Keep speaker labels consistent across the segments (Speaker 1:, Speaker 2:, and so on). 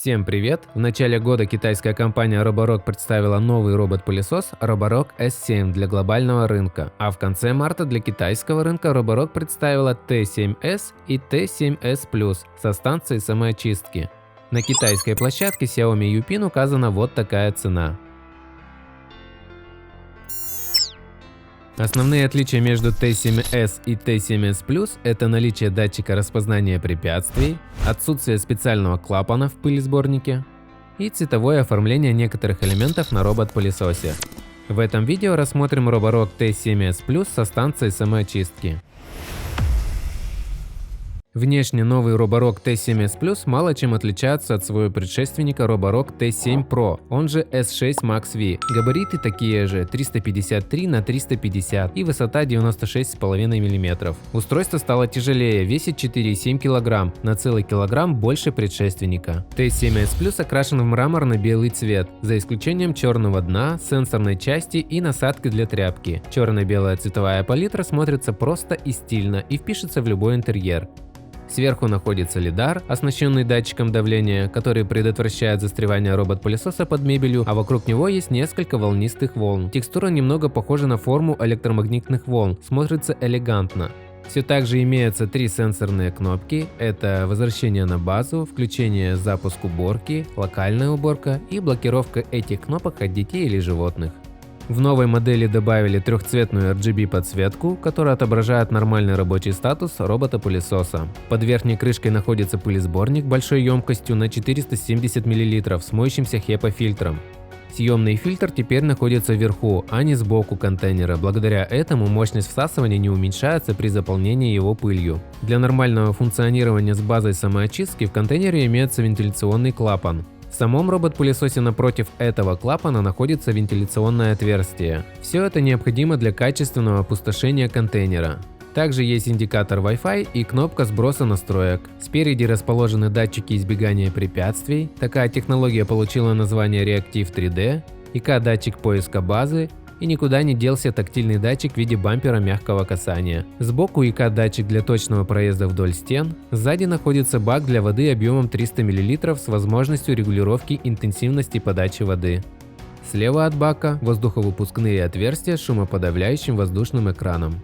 Speaker 1: Всем привет! В начале года китайская компания Roborock представила новый робот-пылесос Roborock S7 для глобального рынка, а в конце марта для китайского рынка Roborock представила T7S и T7S Plus со станцией самоочистки. На китайской площадке Xiaomi Yupin указана вот такая цена. Основные отличия между T7S и T7S Plus – это наличие датчика распознания препятствий, отсутствие специального клапана в пылесборнике и цветовое оформление некоторых элементов на робот-пылесосе. В этом видео рассмотрим Roborock T7S Plus со станцией самоочистки. Внешне новый Roborock T7S Plus мало чем отличается от своего предшественника Roborock T7 Pro, он же S6 Max V. Габариты такие же 353 на 350 и высота 96,5 мм. Устройство стало тяжелее, весит 4,7 кг, на целый килограмм больше предшественника. T7S Plus окрашен в мраморно-белый цвет, за исключением черного дна, сенсорной части и насадки для тряпки. Черно-белая цветовая палитра смотрится просто и стильно и впишется в любой интерьер. Сверху находится лидар, оснащенный датчиком давления, который предотвращает застревание робот-пылесоса под мебелью, а вокруг него есть несколько волнистых волн. Текстура немного похожа на форму электромагнитных волн, смотрится элегантно. Все так же имеются три сенсорные кнопки, это возвращение на базу, включение запуск уборки, локальная уборка и блокировка этих кнопок от детей или животных. В новой модели добавили трехцветную RGB подсветку, которая отображает нормальный рабочий статус робота-пылесоса. Под верхней крышкой находится пылесборник большой емкостью на 470 мл с моющимся HEPA-фильтром. Съемный фильтр теперь находится вверху, а не сбоку контейнера, благодаря этому мощность всасывания не уменьшается при заполнении его пылью. Для нормального функционирования с базой самоочистки в контейнере имеется вентиляционный клапан. В самом робот-пылесосе напротив этого клапана находится вентиляционное отверстие. Все это необходимо для качественного опустошения контейнера. Также есть индикатор Wi-Fi и кнопка сброса настроек. Спереди расположены датчики избегания препятствий. Такая технология получила название Reactive 3D, ИК-датчик поиска базы и никуда не делся тактильный датчик в виде бампера мягкого касания. Сбоку ИК-датчик для точного проезда вдоль стен. Сзади находится бак для воды объемом 300 мл с возможностью регулировки интенсивности подачи воды. Слева от бака воздуховыпускные отверстия с шумоподавляющим воздушным экраном.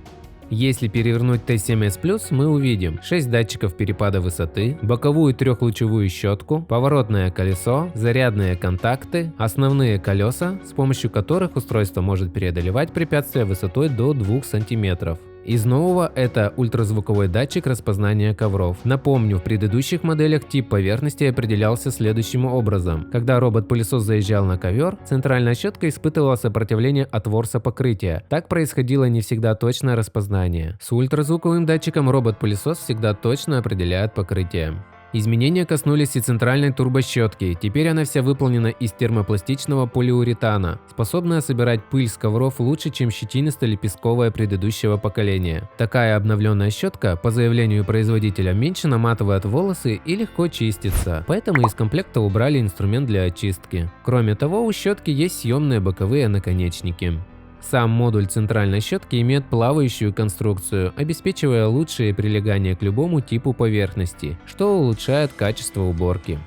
Speaker 1: Если перевернуть T7S Plus, мы увидим 6 датчиков перепада высоты, боковую трехлучевую щетку, поворотное колесо, зарядные контакты, основные колеса, с помощью которых устройство может преодолевать препятствия высотой до 2 см. Из нового это ультразвуковой датчик распознания ковров. Напомню, в предыдущих моделях тип поверхности определялся следующим образом. Когда робот-пылесос заезжал на ковер, центральная щетка испытывала сопротивление от ворса покрытия. Так происходило не всегда точное распознание. С ультразвуковым датчиком робот-пылесос всегда точно определяет покрытие. Изменения коснулись и центральной турбощетки, теперь она вся выполнена из термопластичного полиуретана, способная собирать пыль с ковров лучше, чем щетинисто-лепестковая предыдущего поколения. Такая обновленная щетка, по заявлению производителя, меньше наматывает волосы и легко чистится, поэтому из комплекта убрали инструмент для очистки. Кроме того, у щетки есть съемные боковые наконечники. Сам модуль центральной щетки имеет плавающую конструкцию, обеспечивая лучшее прилегание к любому типу поверхности, что улучшает качество уборки.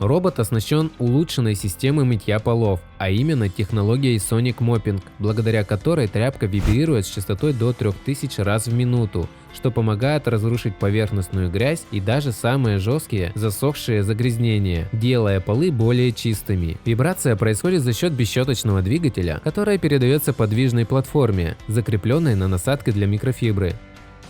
Speaker 1: Робот оснащен улучшенной системой мытья полов, а именно технологией Sonic Mopping, благодаря которой тряпка вибрирует с частотой до 3000 раз в минуту, что помогает разрушить поверхностную грязь и даже самые жесткие засохшие загрязнения, делая полы более чистыми. Вибрация происходит за счет бесщеточного двигателя, которая передается подвижной платформе, закрепленной на насадке для микрофибры.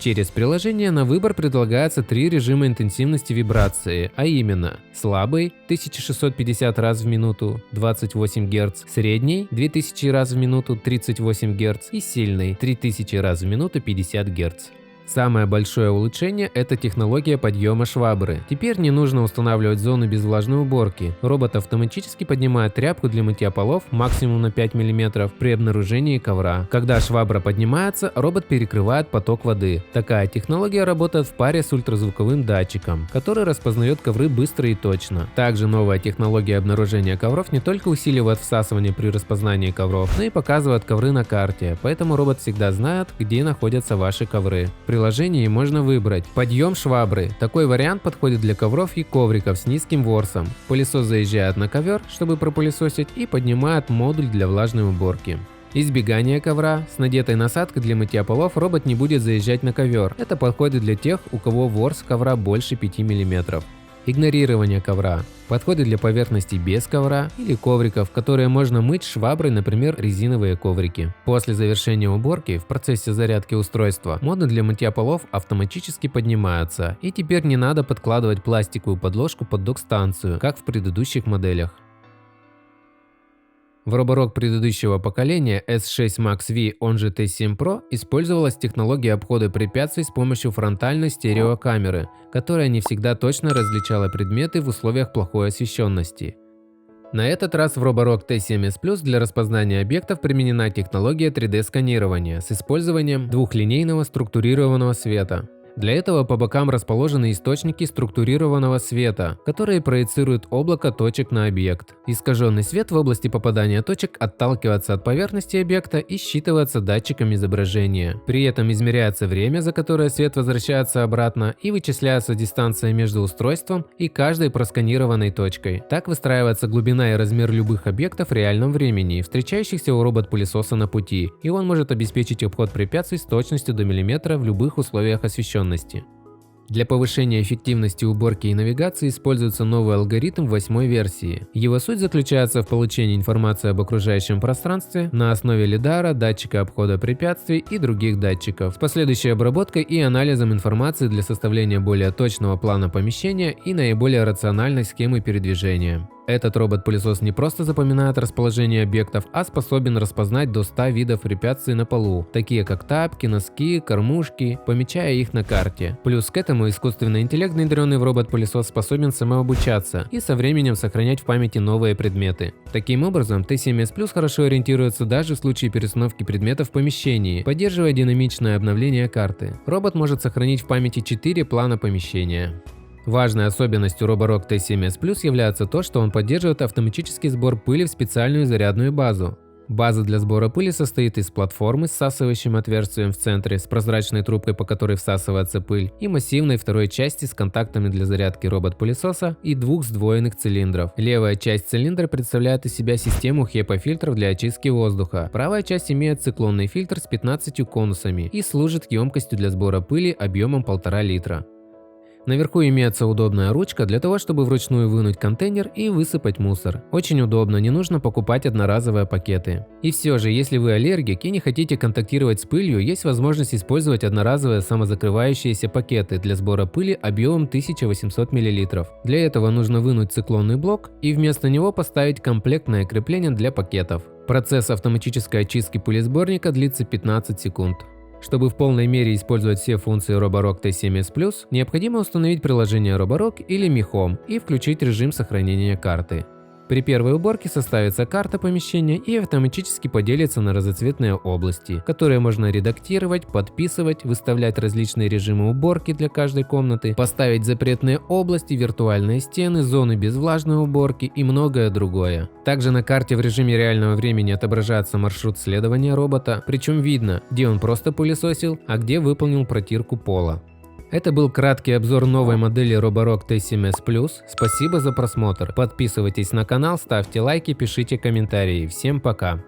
Speaker 1: Через приложение на выбор предлагается 3 режима интенсивности вибрации, а именно слабый 1650 раз в минуту 28 Гц, средний 2000 раз в минуту 38 Гц и сильный 3000 раз в минуту 50 Гц. Самое большое улучшение – это технология подъема швабры. Теперь не нужно устанавливать зону без влажной уборки. Робот автоматически поднимает тряпку для мытья полов максимум на 5 мм при обнаружении ковра. Когда швабра поднимается, робот перекрывает поток воды. Такая технология работает в паре с ультразвуковым датчиком, который распознает ковры быстро и точно. Также новая технология обнаружения ковров не только усиливает всасывание при распознании ковров, но и показывает ковры на карте, поэтому робот всегда знает, где находятся ваши ковры. В приложении можно выбрать подъем швабры. Такой вариант подходит для ковров и ковриков с низким ворсом. Пылесос заезжает на ковер, чтобы пропылесосить, и поднимает модуль для влажной уборки. Избегание ковра. С надетой насадкой для мытья полов робот не будет заезжать на ковер. Это подходит для тех, у кого ворс ковра больше 5 мм. Игнорирование ковра. Подходит для поверхностей без ковра или ковриков, которые можно мыть шваброй, например, резиновые коврики. После завершения уборки в процессе зарядки устройства модуль для мытья полов автоматически поднимается, и теперь не надо подкладывать пластиковую подложку под док-станцию, как в предыдущих моделях. В Roborock предыдущего поколения S6 Max V, он же T7 Pro, использовалась технология обхода препятствий с помощью фронтальной стереокамеры, которая не всегда точно различала предметы в условиях плохой освещенности. На этот раз в Roborock T7S Plus для распознания объектов применена технология 3D-сканирования с использованием двухлинейного структурированного света. Для этого по бокам расположены источники структурированного света, которые проецируют облако точек на объект. Искаженный свет в области попадания точек отталкивается от поверхности объекта и считывается датчиком изображения. При этом измеряется время, за которое свет возвращается обратно, и вычисляется дистанция между устройством и каждой просканированной точкой. Так выстраивается глубина и размер любых объектов в реальном времени, встречающихся у робот-пылесоса на пути, и он может обеспечить обход препятствий с точностью до миллиметра в любых условиях освещенности. Для повышения эффективности уборки и навигации используется новый алгоритм 8 версии. Его суть заключается в получении информации об окружающем пространстве на основе лидара, датчика обхода препятствий и других датчиков, с последующей обработкой и анализом информации для составления более точного плана помещения и наиболее рациональной схемы передвижения. Этот робот-пылесос не просто запоминает расположение объектов, а способен распознать до 100 видов препятствий на полу, такие как тапки, носки, кормушки, помечая их на карте. Плюс к этому искусственный интеллект, внедренный в робот-пылесос, способен самообучаться и со временем сохранять в памяти новые предметы. Таким образом, T7S Plus хорошо ориентируется даже в случае перестановки предметов в помещении, поддерживая динамичное обновление карты. Робот может сохранить в памяти 4 плана помещения. Важной особенностью Roborock T7S Plus является то, что он поддерживает автоматический сбор пыли в специальную зарядную базу. База для сбора пыли состоит из платформы с всасывающим отверстием в центре, с прозрачной трубкой, по которой всасывается пыль, и массивной второй части с контактами для зарядки робот-пылесоса и 2 сдвоенных цилиндров. Левая часть цилиндра представляет из себя систему HEPA-фильтров для очистки воздуха. Правая часть имеет циклонный фильтр с 15 конусами и служит емкостью для сбора пыли объемом 1,5 литра. Наверху имеется удобная ручка для того, чтобы вручную вынуть контейнер и высыпать мусор. Очень удобно, не нужно покупать одноразовые пакеты. И все же, если вы аллергик и не хотите контактировать с пылью, есть возможность использовать одноразовые самозакрывающиеся пакеты для сбора пыли объемом 1800 мл. Для этого нужно вынуть циклонный блок и вместо него поставить комплектное крепление для пакетов. Процесс автоматической очистки пылесборника длится 15 секунд. Чтобы в полной мере использовать все функции Roborock T7S Plus, необходимо установить приложение Roborock или Mi Home и включить режим сохранения карты. При первой уборке составится карта помещения и автоматически поделится на разноцветные области, которые можно редактировать, подписывать, выставлять различные режимы уборки для каждой комнаты, поставить запретные области, виртуальные стены, зоны без влажной уборки и многое другое. Также на карте в режиме реального времени отображается маршрут следования робота, причем видно, где он просто пылесосил, а где выполнил протирку пола. Это был краткий обзор новой модели Roborock T7S Plus. Спасибо за просмотр. Подписывайтесь на канал, ставьте лайки, пишите комментарии. Всем пока!